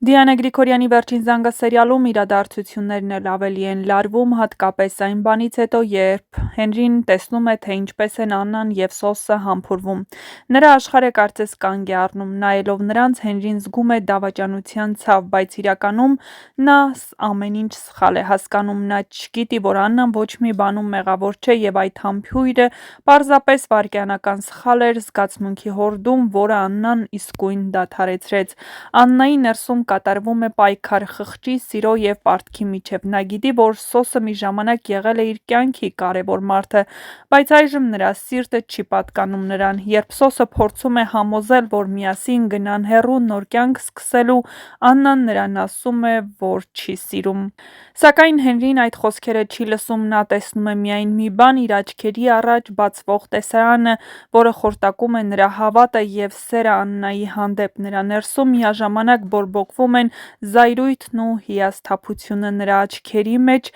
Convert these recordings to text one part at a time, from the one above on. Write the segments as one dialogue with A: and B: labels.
A: Դիանա Գրիգորյանի վերջին զանգը սերիալում իրադարձություններն էլ ավելի են լարվում, հատկապես այն բանից հետո, երբ Հենրին տեսնում է, թե ինչպես են Աննան և Սոսը համբուրվում։ Նրա աշխարհը կարծես կանգ է առնում, նայելով նրանց, Հենրին զգում է դավաճանության ցավ, բայց իրականում նա ամեն ինչ սխալ է հասկանում, նա չգիտի, որ Աննան ոչ մի բանում մեղավոր չէ և այդ համբույրը պարզապես վայրկենական սխալ էր, զգացմունքի հորդում, որը Աննան իսկույն դադարեցրեց։ Աննայի ներսում կատարվում է պայքար խղճի, սիրո և պարտքի միջև։ Նա գիտի, որ Սոսը մի ժամանակ եղել է իր կյանքի կարևոր մարդը, բայց այժմ նրա սիրտը չի պատկանում նրան։ Երբ Սոսը փորձում է համոզել, որ միասին գնան հեռու նոր կյանք սկսելու, Աննան նրան ասում է, որ չի սիրում։ Սակայն Հենրին այդ խոսքերը չի լսում, նա տեսնում է միայն մի բան՝ իր աչքերի առաջ բացվող տեսարանը, որը խորտակում է նրա հավատը և սերը Աննայի հանդեպ։ Նրա ներսում միաժամանակ բորբոքվում են զայրույթն ու հիասթափությունը, նրա աչքերի մեջ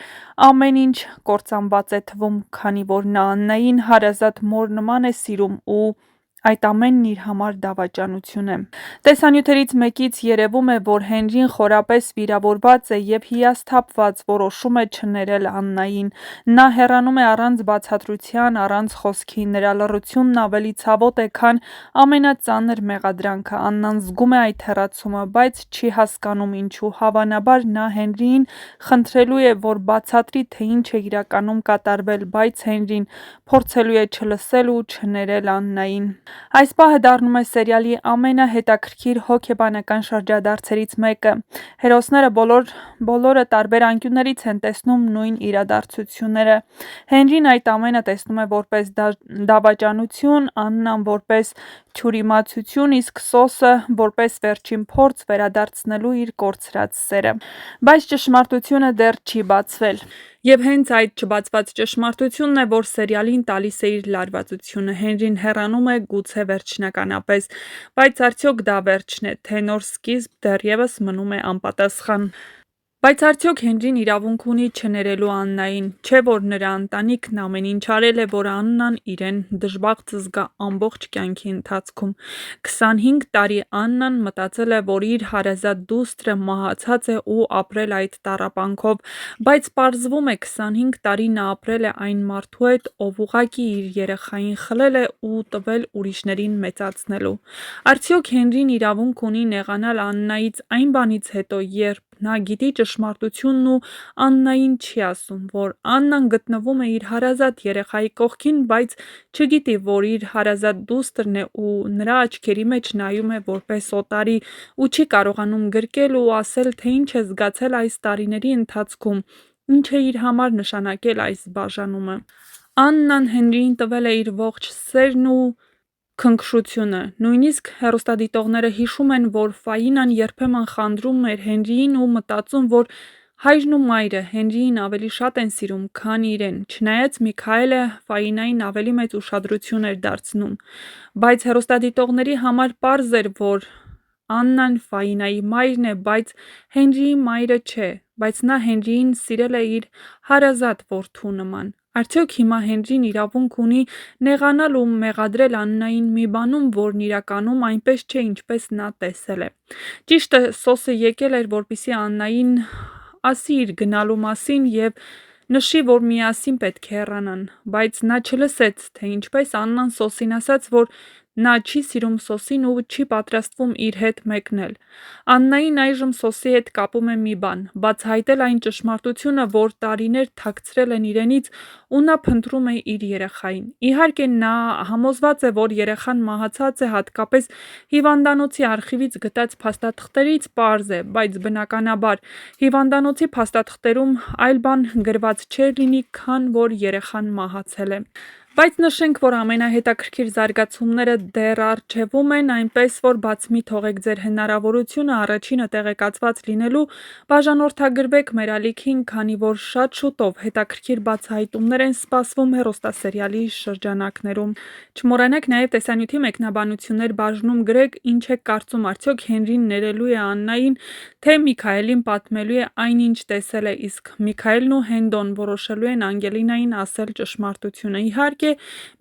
A: ամեն ինչ կործանված է թվում, քանի որ նա Աննային հարազատ մոր նման է սիրում ու այդ ամենն իր համար դավաճանություն է։ Տեսանյութերից մեկից երևում է, որ Հենրին խորապես վիրավորված է և հիասթափված, որոշում է չներել Աննային։ Նա հեռանում է առանց բացատրության, առանց խոսքի։ Նրա լռությունն ավելի ցավոտ է, քան ամենածանր մեղադրանքը։ Աննան զգում է այդ հեռացումը, բայց չի հասկանում ինչու։ Հավանաբար նա Հենրիին խնդրելու է, որ բացատրի, թե ինչ է իրականում կատարվել, բայց Հենրին փորձելու է չլսել ու չներել Աննային։ Այս պահը դառնում է սերիալի ամենահետաքրքիր հոգեբանական շրջադարձերից մեկը։ Հերոսները բոլորը տարբեր անկյուններից են տեսնում նույն իրադարձությունները։ Հենրին այդ ամենը տեսնում է որպես դավաճանություն, Աննան որպես թյուրիմացություն, իսկ Սոսը որպես վերջին փորձ վերադարձնելու իր կորցրած սերը։ Բայց ճշմարտությունը դեռ չի բացվել։ Եվ հենց այդ չբացված ճշմարտությունն է, որ սերիալին տալիս է իր լարվածությունը։ Հենրին հեռանում է գուցե վերջնականապես, բայց արդյոք դա վերջն է, թե նոր սկիզբ դեռևս մնում է անպատասխան։ Բայց արդյոք Հենրին իրավունք ունի չներելու Աննային, չէ՞ որ նրա ընտանիքն ամեն ինչ արել է, որ Աննան իրեն դժբախտ զգա ամբողջ կյանքի ընթացքում։ 25 տարի Աննան մտածել է, որ իր հարազատ դուստրը մահացած է ու ապրել այդ տառապանքով, բայց պարզվում է 25 տարի նա ապրել է այն մարդու հետ, ով ուղղակի իր երեխային խլել է ու տվել ուրիշներին մեծացնելու։ Արդյոք Հենրին իրավունք ունի նեղանալ Աննայից այն բանից հետո, երբ նա գիտի ճշմարտությունն ու Աննային չի ասում, որ Աննան գտնվում է իր հարազատ երեխայի կողքին, բայց չգիտի, որ իր հարազատ դուստրն է ու նրա աչքերի մեջ նայում է որպես օտարի ու չի կարողանում գրկել ու ասել, թե ինչ է զգացել այս տարիների ընթացքում, ինչ է իր համար նշանակել այս բաժանումը։ Աննան Հենրիին տվել է իր ողջ սերն ու քնքշությունը։ Նույնիսկ հեռուստադիտողները հիշում են, որ Ֆաինան երբեմն խանդրում էր Հենրիին ու մտածում, որ հայրն ու մայրը Հենրիին ավելի շատ են սիրում, քան իրեն, չնայած Միքայելը Ֆաինային ավելի մեծ ուշադրություն էր դարձնում։ Բայց հեռուստադիտողների համար պարզ էր, որ Աննան Ֆաինայի մայրն է, բայց Հենրիի մայրը չէ, բայց նա Հենրիին սիրել է իր հարազատ որդու նման։ Արդյոք հիմա Հենրին իրավունք ունի նեղանալ ու մեղադրել Աննային մի բանում, որն իրականում այնպես չէ, ինչպես նա տեսել է։ Ճիշտը, Սոսը եկել էր, որպեսզի Աննային ասի իր գնալու մասին և նշի, որ միասին պետք է հեռանան, բայց նա չլսեց, թե ինչպես Աննան Սոսին ասաց, որ նա չի սիրում Սոսին ու չի պատրաստվում իր հետ մեկնել։ Աննային այժմ Սոսի հետ կապում է մի բան՝ բացահայտել այն ճշմարտությունը, որ տարիներ թաքցրել են իրենից, ու նա փնտրում է իր երեխային։ Իհարկե, նա համոզված է, որ երեխան մահացած է, հատկապես հիվանդանոցի արխիվից գտած փաստաթղթերից պարզ է, բայց բնականաբար հիվանդանոցի փաստաթղթերում այլ բան գրված չէր լինի, քան որ երեխան մահացել է։ Բայց նշենք, որ ամենահետաքրքիր զարգացումները դեռ առջևում են, այնպես որ բաց մի թողեք ձեր հնարավորությունը առաջինը տեղեկացված լինելու, բաժանորդագրվեք մեր ալիքին, քանի որ շատ շուտով հետաքրքիր բացահայտումներ են սպասվում հեռուստասերիալի շրջանակներում։ Չմոռանաք նաև տեսանյութի մեկնաբանություններ բաժնում գրեք ինչ եք կարծում, արդյոք Հենրին ներելու է Աննային, թե Միքայելին պատմելու է այն, ինչ տեսել է, իսկ Միքայելն ու Հենդոն որոշելու են Անգելինային ասել ճշմարտությունը։ Իհարկե,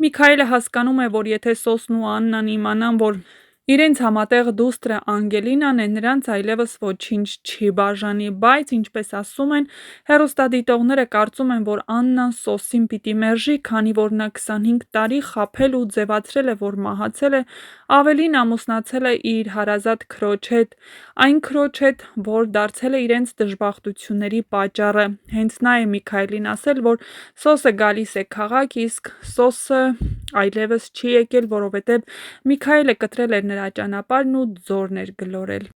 A: Միքայելը հասկանում է, որ եթե Սոսն ու Աննան իմանան, որ Իրենց համատեղ դուստրը Անգելինան է նրանց այլևս ոչինչ չի բաժանի, բայց, ինչպես ասում են, հեռուստադիտողները կարծում են, որ Աննան Սոսին պիտի մերժի, քանի որ նա 25 տարի խաբել ու ձևացրել է, որ մահացել է, ավելին ամուսնացել է իր հարազատ քրոջ հետ, այն քրոջ հետ, որ դարձել է իրենց դժբախտությունների պատճառը։ Հենց նա է Միքայելին ասել, որ Սոսը գալիս է քաղաք, իսկ Սոսը այլևս չի եկել, որովհետև Միքայելը կտրել էր նրա ճանապարհն ու ձորն էր գլորել։